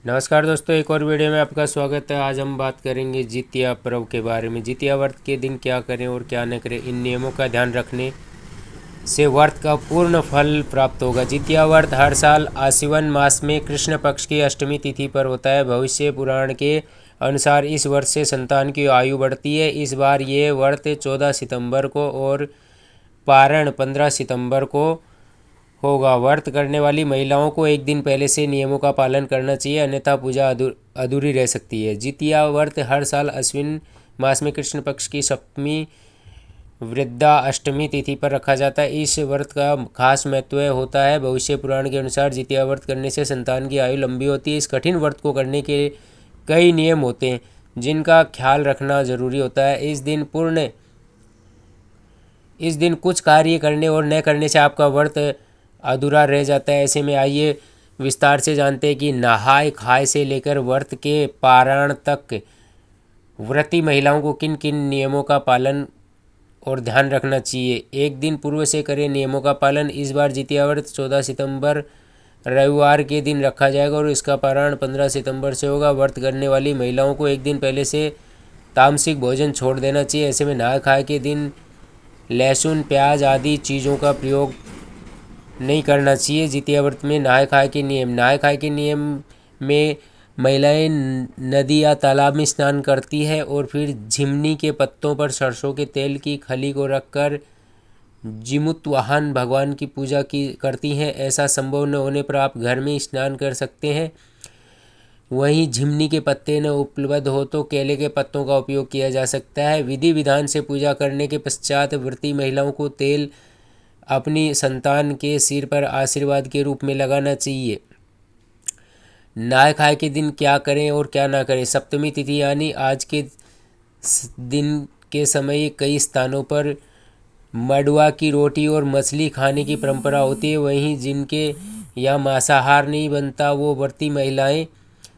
नमस्कार दोस्तों, एक और वीडियो में आपका स्वागत है। आज हम बात करेंगे जितिया पर्व के बारे में। जितिया व्रत के दिन क्या करें और क्या न करें, इन नियमों का ध्यान रखने से व्रत का पूर्ण फल प्राप्त होगा। जितिया व्रत हर साल आश्विन मास में कृष्ण पक्ष की अष्टमी तिथि पर होता है। भविष्य पुराण के अनुसार इस वर्ष से संतान की आयु बढ़ती है। इस बार ये व्रत 14 सितंबर को और पारण 15 सितंबर को होगा। व्रत करने वाली महिलाओं को एक दिन पहले से नियमों का पालन करना चाहिए, अन्यथा पूजा अधूरी रह सकती है। जितिया व्रत हर साल अश्विन मास में कृष्ण पक्ष की सप्तमी वृद्धा अष्टमी तिथि पर रखा जाता है। इस व्रत का खास महत्व होता है। भविष्य पुराण के अनुसार जितिया व्रत करने से संतान की आयु लंबी होती है। इस कठिन व्रत को करने के कई नियम होते हैं जिनका ख्याल रखना जरूरी होता है। इस दिन कुछ कार्य करने और न करने से आपका व्रत अधूरा रह जाता है। ऐसे में आइए विस्तार से जानते हैं कि नहाय खाए से लेकर व्रत के पारण तक व्रती महिलाओं को किन किन नियमों का पालन और ध्यान रखना चाहिए। एक दिन पूर्व से करें नियमों का पालन। इस बार जितिया व्रत 14 सितंबर रविवार के दिन रखा जाएगा और इसका पारण 15 सितंबर से होगा। व्रत करने वाली महिलाओं को एक दिन पहले से तामसिक भोजन छोड़ देना चाहिए। ऐसे में नहाय खाए के दिन लहसुन, प्याज आदि चीज़ों का प्रयोग नहीं करना चाहिए। जितिया व्रत में नहाय खाए के नियम में महिलाएं नदी या तालाब में स्नान करती है और फिर झिमनी के पत्तों पर सरसों के तेल की खली को रखकर जिमुतवाहन भगवान की पूजा करती हैं। ऐसा संभव न होने पर आप घर में स्नान कर सकते हैं। वहीं झिमनी के पत्ते न उपलब्ध हो तो केले के पत्तों का उपयोग किया जा सकता है। विधि विधान से पूजा करने के पश्चात व्रती महिलाओं को तेल अपनी संतान के सिर पर आशीर्वाद के रूप में लगाना चाहिए। नहाय खाए के दिन क्या करें और क्या ना करें। सप्तमी तिथि यानी आज के दिन के समय कई स्थानों पर मडुआ की रोटी और मछली खाने की परंपरा होती है। वहीं जिनके यहाँ मांसाहार नहीं बनता वो व्रती महिलाएं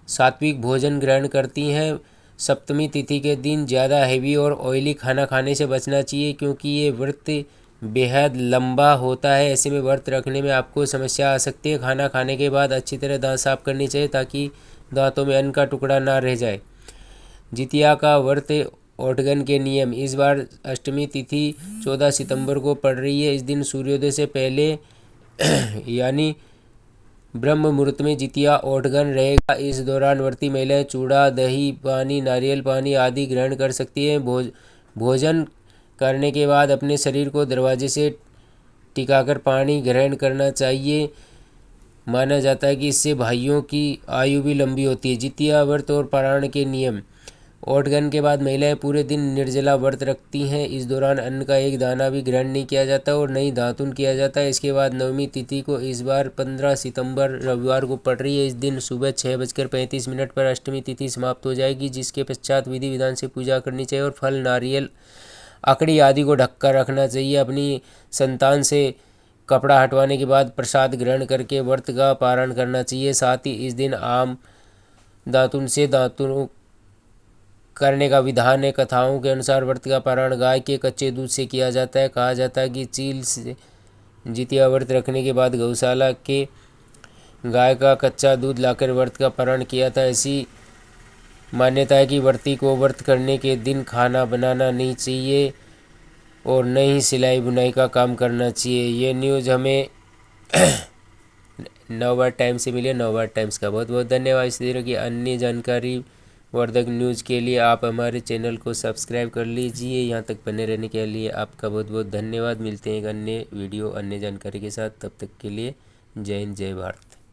सात्विक भोजन ग्रहण करती हैं। सप्तमी तिथि के दिन ज़्यादा हैवी और ऑयली खाना खाने से बचना चाहिए क्योंकि ये व्रत बेहद लंबा होता है। ऐसे में व्रत रखने में आपको समस्या आ सकती है। खाना खाने के बाद अच्छी तरह दांत साफ करनी चाहिए ताकि दांतों में अन्न का टुकड़ा ना रह जाए। जितिया का व्रत ओठगन के नियम। इस बार अष्टमी तिथि 14 सितंबर को पड़ रही है। इस दिन सूर्योदय से पहले यानी ब्रह्म मुहूर्त में जितिया ओठगन रहेगा। इस दौरान व्रती महिलाएं चूड़ा, दही, पानी, नारियल पानी आदि ग्रहण कर सकती हैं। भोजन करने के बाद अपने शरीर को दरवाजे से टिकाकर पानी ग्रहण करना चाहिए। माना जाता है कि इससे भाइयों की आयु भी लंबी होती है। जितिया व्रत और पारण के नियम। ओठगन के बाद महिलाएं पूरे दिन निर्जला व्रत रखती हैं। इस दौरान अन्न का एक दाना भी ग्रहण नहीं किया जाता और नहीं दातुन किया जाता है। इसके बाद नवमी तिथि को इस बार 15 सितंबर रविवार को पड़ रही है। इस दिन सुबह 6:35 पर अष्टमी तिथि समाप्त हो जाएगी, जिसके पश्चात विधि विधान से पूजा करनी चाहिए और फल, नारियल, अकड़ी आदि को ढककर रखना चाहिए। अपनी संतान से कपड़ा हटवाने के बाद प्रसाद ग्रहण करके व्रत का पारण करना चाहिए। साथ ही इस दिन आम दातुन से दातुन करने का विधान है। कथाओं के अनुसार व्रत का पारण गाय के कच्चे दूध से किया जाता है। कहा जाता है कि चील से जितिया व्रत रखने के बाद गौशाला के गाय का कच्चा दूध लाकर व्रत का पारण किया था। ऐसी मान्यता है कि व्रती को व्रत करने के दिन खाना बनाना नहीं चाहिए और न ही सिलाई बुनाई का काम करना चाहिए। ये न्यूज़ हमें नवभारत टाइम्स से मिली है। नवभारत टाइम्स का बहुत बहुत धन्यवाद। इस तरह की अन्य जानकारी वर्धक न्यूज़ के लिए आप हमारे चैनल को सब्सक्राइब कर लीजिए। यहाँ तक बने रहने के लिए आपका बहुत बहुत धन्यवाद। मिलते हैं एक अन्य वीडियो अन्य जानकारी के साथ। तब तक के लिए जय हिंद, जय भारत।